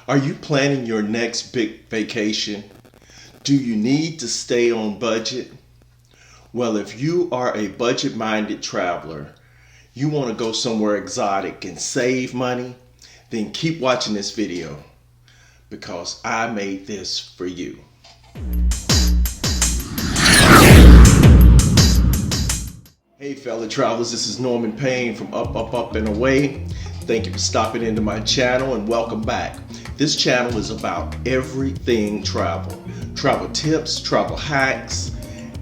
Are you planning your next big vacation? Do you need to stay on budget? Well, if you are a budget-minded traveler, you want to go somewhere exotic and save money, then keep watching this video because I made this for you. Hey fellow travelers, this is Norman Payne from Up and Away. Thank you for stopping into my channel and welcome back. This channel is about everything travel. Travel tips, travel hacks,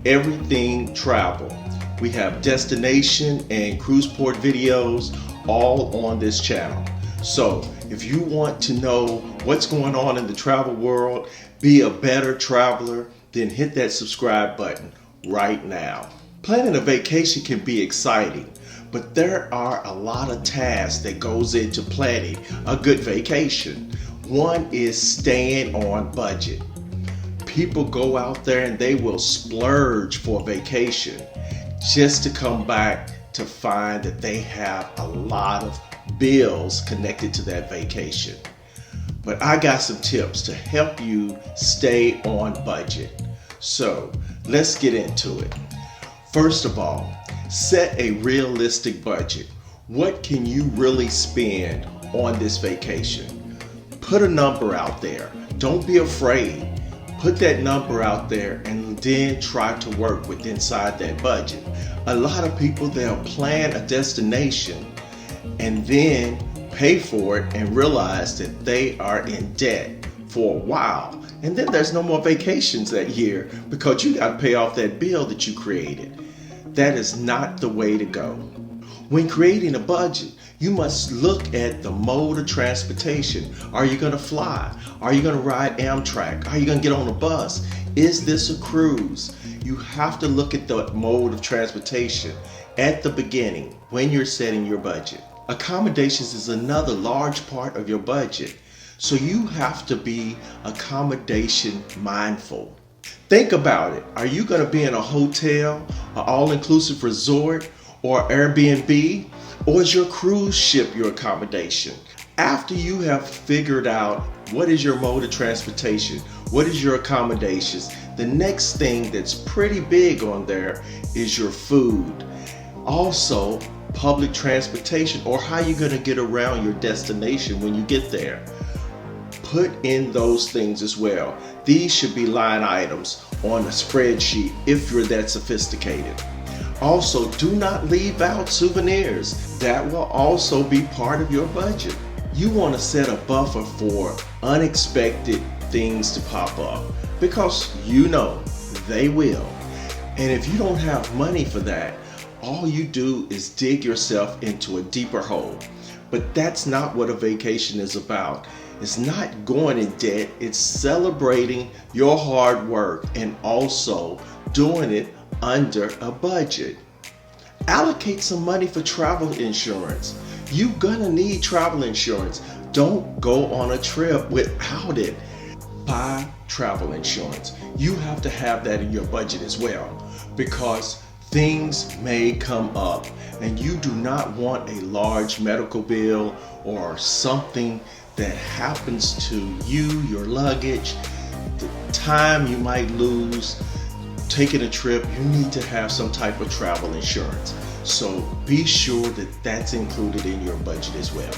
everything travel. We have destination and cruise port videos all on this channel. So if you want to know what's going on in the travel world, be a better traveler, then hit that subscribe button right now. Planning a vacation can be exciting, but there are a lot of tasks that goes into planning a good vacation. One is staying on budget. People go out there and they will splurge for a vacation just to come back to find that they have a lot of bills connected to that vacation. But I got some tips to help you stay on budget. So let's get into it. First of all, set a realistic budget. What can you really spend on this vacation? Put a number out there. Don't be afraid. Put that number out there and then try to work with inside that budget. A lot of people, they'll plan a destination and then pay for it and realize that they are in debt for a while. And then there's no more vacations that year because you got to pay off that bill that you created. That is not the way to go. When creating a budget, you must look at the mode of transportation. Are you going to fly? Are you going to ride Amtrak? Are you going to get on a bus? Is this a cruise? You have to look at the mode of transportation at the beginning when you're setting your budget. Accommodations is another large part of your budget, so you have to be accommodation mindful. Think about it. Are you going to be in a hotel, an all-inclusive resort, or Airbnb? Or is your cruise ship your accommodation? After you have figured out what is your mode of transportation, what is your accommodations, the next thing that's pretty big on there is your food. Also, public transportation, or how you're going to get around your destination when you get there. Put in those things as well. These should be line items on a spreadsheet if you're that sophisticated. Also, do not leave out souvenirs. That will also be part of your budget. You want to set a buffer for unexpected things to pop up because you know they will. And if you don't have money for that, all you do is dig yourself into a deeper hole. But that's not what a vacation is about. It's not going in debt, it's celebrating your hard work and also doing it under a budget. Allocate some money for travel insurance. You're gonna need travel insurance. Don't go on a trip without it. Buy travel insurance. You have to have that in your budget as well because things may come up and you do not want a large medical bill or something that happens to you, your luggage, the time you might lose taking a trip. You need to have some type of travel insurance. So be sure that that's included in your budget as well.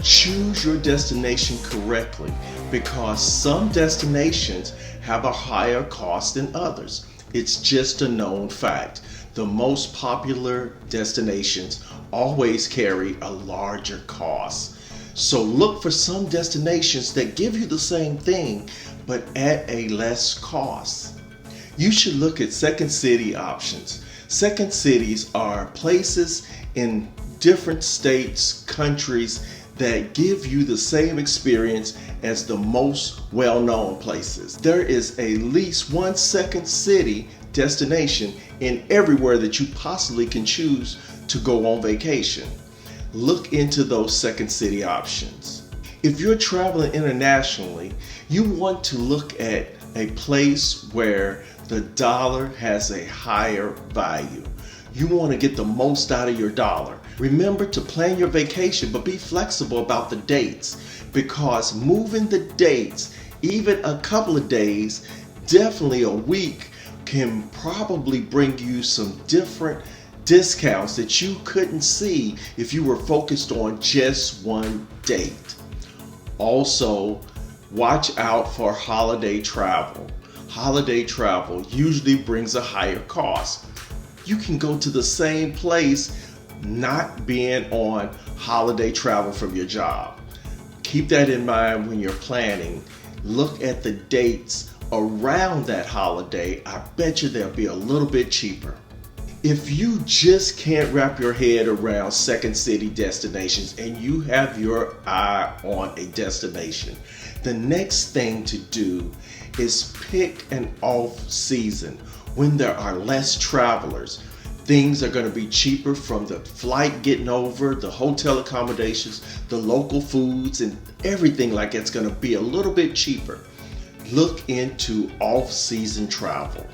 Choose your destination correctly because some destinations have a higher cost than others. It's just a known fact. The most popular destinations always carry a larger cost. So look for some destinations that give you the same thing, but at a less cost. You should look at second city options. Second cities are places in different states, countries that give you the same experience as the most well-known places. There is at least one second city destination in everywhere that you possibly can choose to go on vacation. Look into those second city options. If you're traveling internationally, you want to look at a place where the dollar has a higher value. You want to get the most out of your dollar. Remember to plan your vacation, but be flexible about the dates, because moving the dates, even a couple of days, definitely a week, can probably bring you some different discounts that you couldn't see if you were focused on just one date. Also, watch out for holiday travel. Holiday travel usually brings a higher cost. You can go to the same place not being on holiday travel from your job. Keep that in mind when you're planning. Look at the dates around that holiday. I bet you they'll be a little bit cheaper. If you just can't wrap your head around second city destinations and you have your eye on a destination, the next thing to do is pick an off season when there are less travelers. Things are going to be cheaper, from the flight getting over, the hotel accommodations, the local foods, and everything like it's going to be a little bit cheaper. Look into off-season travel.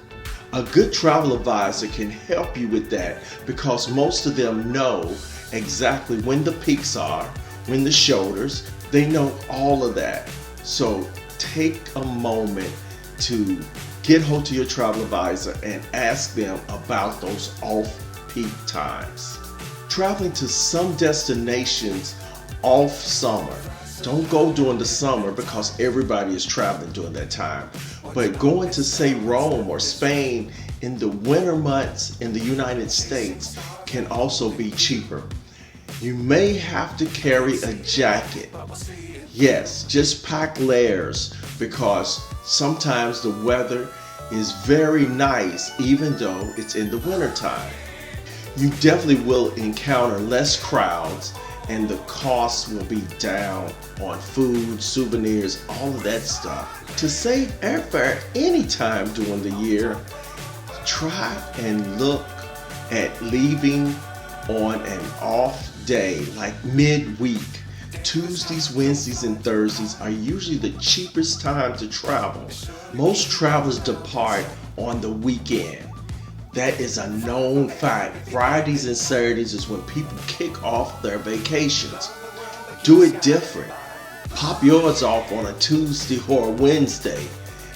A good travel advisor can help you with that, because most of them know exactly when the peaks are, when the shoulders, they know all of that. So take a moment to get hold to your travel advisor and ask them about those off-peak times. Traveling to some destinations off summer. Don't go during the summer because everybody is traveling during that time. But going to, say, Rome or Spain in the winter months in the United States can also be cheaper. You may have to carry a jacket. Yes, just pack layers, because sometimes the weather is very nice even though it's in the winter time. You definitely will encounter less crowds, and the costs will be down on food, souvenirs, all of that stuff. To save airfare anytime during the year, try and look at leaving on an off day, like midweek. Tuesdays, Wednesdays, and Thursdays are usually the cheapest time to travel. Most travelers depart on the weekend. That is a known fact. Fridays and Saturdays is when people kick off their vacations. Do it different. Pop yours off on a Tuesday or a Wednesday.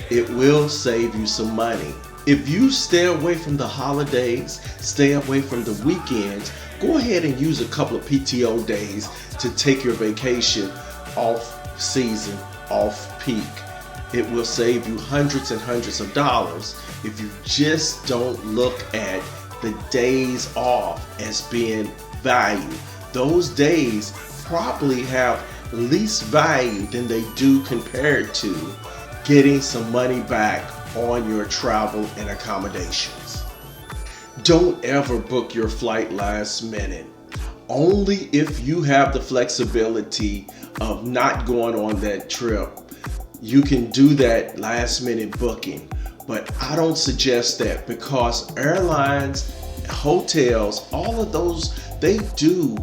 It will save you some money. If you stay away from the holidays, stay away from the weekends, go ahead and use a couple of PTO days to take your vacation off season, off peak. It will save you hundreds and hundreds of dollars if you just don't look at the days off as being value. Those days probably have least value than they do compared to getting some money back on your travel and accommodations. Don't ever book your flight last minute. Only if you have the flexibility of not going on that trip, you can do that last minute booking. But I don't suggest that, because airlines, hotels, all of those, they do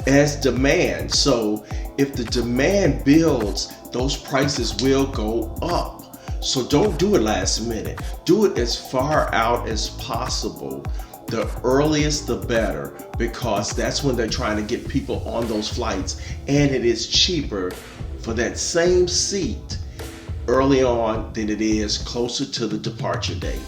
as demand. So if the demand builds, those prices will go up. So don't do it last minute. Do it as far out as possible. The earliest, the better, because that's when they're trying to get people on those flights, and it is cheaper for that same seat early on than it is closer to the departure date.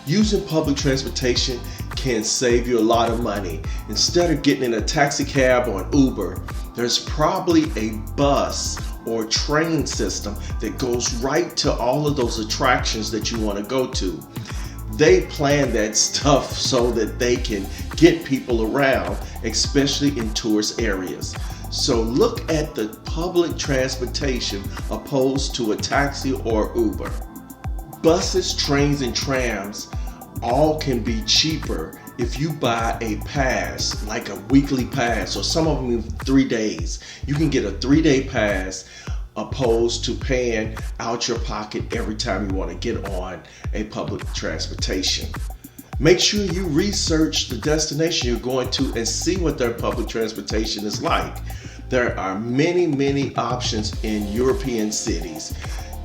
Using public transportation can save you a lot of money. Instead of getting in a taxi cab or an Uber, there's probably a bus or train system that goes right to all of those attractions that you want to go to. They plan that stuff so that they can get people around, especially in tourist areas. So look at the public transportation opposed to a taxi or Uber. Buses, trains, and trams all can be cheaper if you buy a pass, like a weekly pass, or some of them in 3 days. You can get a 3-day pass opposed to paying out your pocket every time you want to get on a public transportation. Make sure you research the destination you're going to and see what their public transportation is like. There are many, many options in European cities.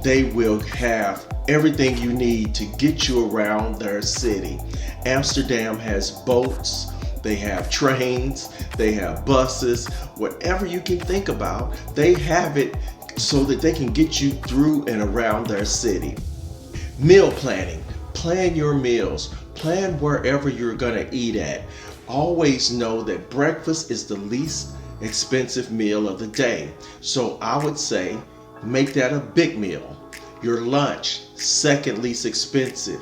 They will have everything you need to get you around their city. Amsterdam has boats. They have trains, they have buses, whatever you can think about, they have it so that they can get you through and around their city. Meal planning. Plan your meals. Plan wherever you're gonna eat at. Always know that breakfast is the least expensive meal of the day. So I would say make that a big meal. Your lunch, second least expensive.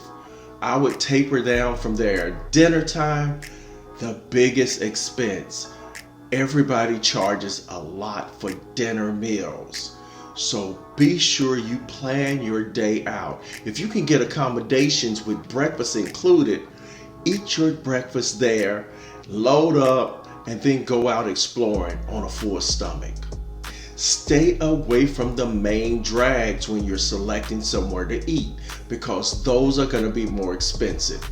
I would taper down from there. Dinner time, the biggest expense. Everybody charges a lot for dinner meals. So be sure you plan your day out. If you can get accommodations with breakfast included, eat your breakfast there, load up, and then go out exploring on a full stomach. Stay away from the main drags when you're selecting somewhere to eat, because those are going to be more expensive.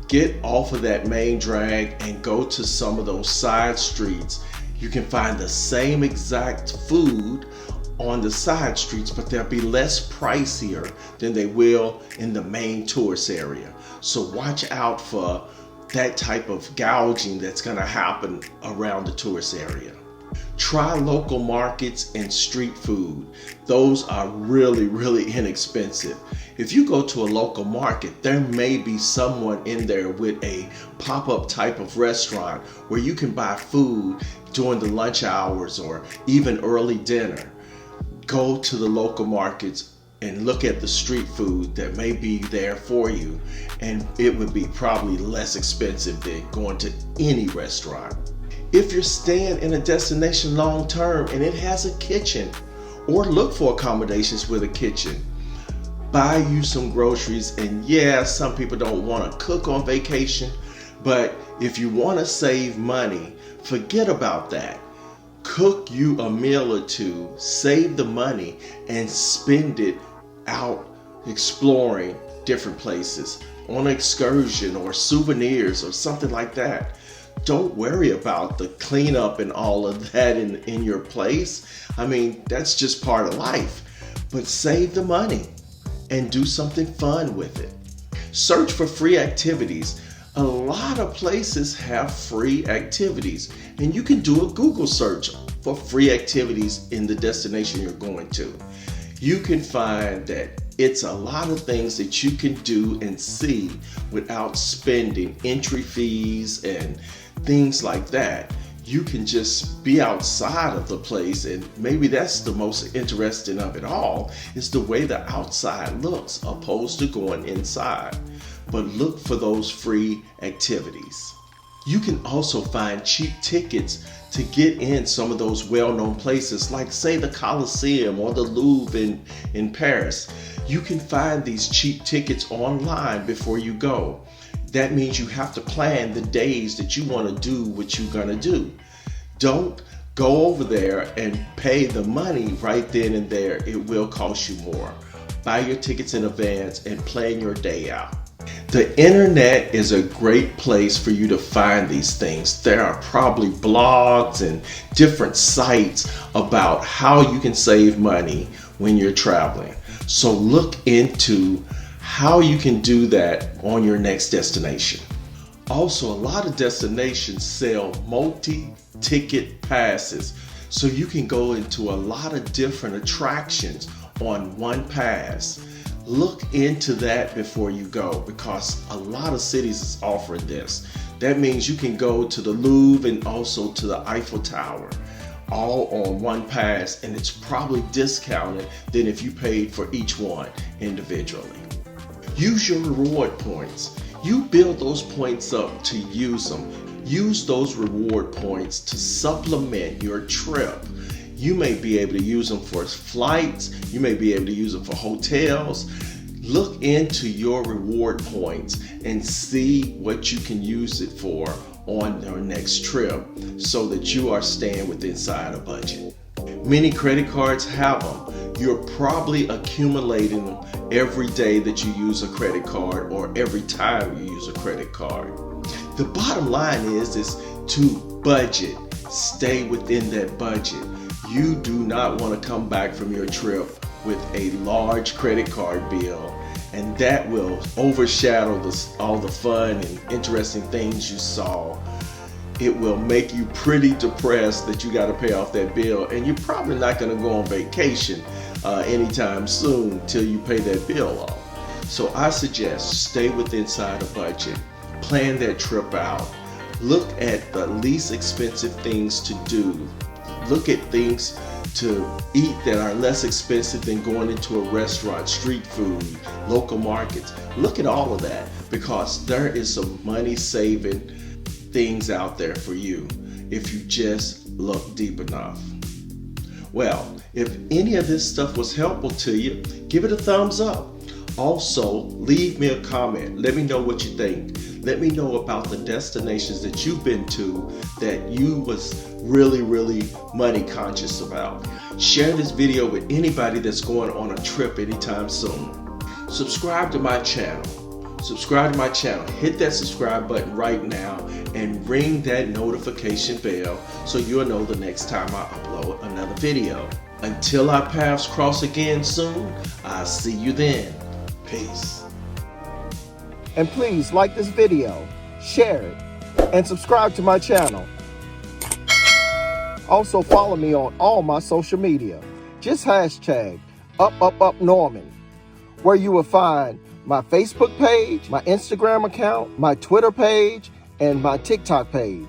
Get off of that main drag and go to some of those side streets. You can find the same exact food on the side streets, but they'll be less pricier than they will in the main tourist area. So watch out for that type of gouging that's going to happen around the tourist area. Try local markets and street food. Those are really, really inexpensive. If you go to a local market, there may be someone in there with a pop-up type of restaurant where you can buy food during the lunch hours or even early dinner. Go to the local markets and look at the street food that may be there for you, and it would be probably less expensive than going to any restaurant. If you're staying in a destination long term and it has a kitchen, or look for accommodations with a kitchen, buy you some groceries. And yeah, some people don't want to cook on vacation, but if you want to save money, forget about that. Cook you a meal or two, save the money, and spend it out exploring different places, on an excursion or souvenirs or something like that. Don't worry about the cleanup and all of that in your place. I mean, that's just part of life. But save the money and do something fun with it. Search for free activities. A lot of places have free activities, and you can do a Google search for free activities in the destination you're going to. You can find that it's a lot of things that you can do and see without spending entry fees and things like that. You can just be outside of the place, and maybe that's the most interesting of it all, is the way the outside looks opposed to going inside. But look for those free activities. You can also find cheap tickets to get in some of those well-known places, like say the Colosseum or the Louvre in Paris. You can find these cheap tickets online before you go. That means you have to plan the days that you want to do what you're going to do. Don't go over there and pay the money right then and there. It will cost you more. Buy your tickets in advance and plan your day out. The internet is a great place for you to find these things. There are probably blogs and different sites about how you can save money when you're traveling. So look into how you can do that on your next destination. Also, a lot of destinations sell multi-ticket passes, so you can go into a lot of different attractions on one pass. Look into that before you go, because a lot of cities is offering this. That means you can go to the Louvre and also to the Eiffel Tower, all on one pass, and it's probably discounted than if you paid for each one individually. Use your reward points. You build those points up to use them. Use those reward points to supplement your trip. You may be able to use them for flights. You may be able to use them for hotels. Look into your reward points and see what you can use it for on your next trip so that you are staying within inside a budget. Many credit cards have them. You're probably accumulating them every day that you use a credit card or every time you use a credit card. The bottom line is to budget. Stay within that budget. You do not want to come back from your trip with a large credit card bill, and that will overshadow all the fun and interesting things you saw. it will make you pretty depressed that you got to pay off that bill, and you're probably not going to go on vacation anytime soon till you pay that bill off. So I suggest stay inside a budget, plan that trip out, look at the least expensive things to do, look at things to eat that are less expensive than going into a restaurant, street food, local markets. Look at all of that, because there is some money saving things out there for you if you just look deep enough. Well, if any of this stuff was helpful to you, give it a thumbs up. Also, leave me a comment. Let me know what you think. Let me know about the destinations that you've been to that you was really money conscious about. Share this video with anybody that's going on a trip anytime soon. Subscribe to my channel. Hit that subscribe button right now and ring that notification bell so you'll know the next time I upload another video. Until our paths cross again soon, I'll see you then. Peace. And please like this video, share it, and subscribe to my channel. Also follow me on all my social media. Just hashtag #UpUpUpNorman, where you will find my Facebook page, my Instagram account, my Twitter page, and my TikTok page.